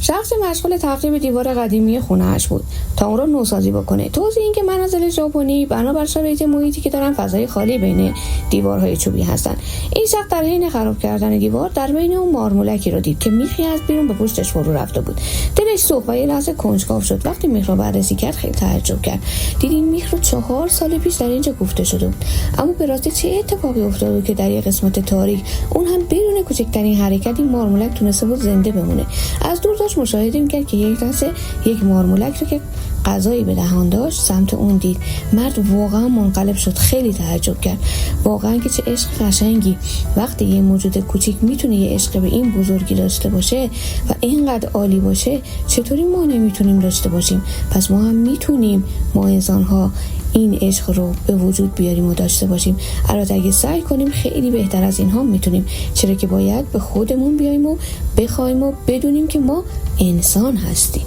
شخص مشغول تخریب دیوار قدیمی خونه‌اش بود تا اون رو نوسازی بکنه. توضیح این که منازل ژاپنی بنابر شرایط محیطی که دارن فضای خالی بین دیوارهای چوبی هستن. این شخص در حین خراب کردن دیوار در بین اون مارمولکی رو دید که میخی از بیرون به پشتش فرو رفته بود. دلش سوخت و یه لحظه کنجکاو شد. وقتی میخ رو بررسی کرد خیلی تعجب کرد. دید این میخ رو 4 سال پیش در اینجا کوفته شده بود. اما به راستی چه اتفاقی افتاده بود که در یه قسمت تاریک اون هم بدون کوچکترین حرکتی مارمولک تونسته بود زنده بمونه؟ از دور داشت مشاهده می‌کرد که یک مارمولک رو که غذایی به دهان داشت سمت اون دید. مرد واقعا منقلب شد. خیلی تعجب کرد. واقعا که چه عشق قشنگی. وقتی یه موجود کوچیک میتونه یه عشق به این بزرگی داشته باشه و اینقدر عالی باشه، چطوری ما نمیتونیم داشته باشیم؟ پس ما هم میتونیم، ما انسان‌ها، این عشق رو به وجود بیاریم و داشته باشیم. البته اگه سعی کنیم خیلی بهتر از اینها میتونیم، چرا که باید به خودمون بیایم و بخوایم و بدونیم که ما انسان هستیم.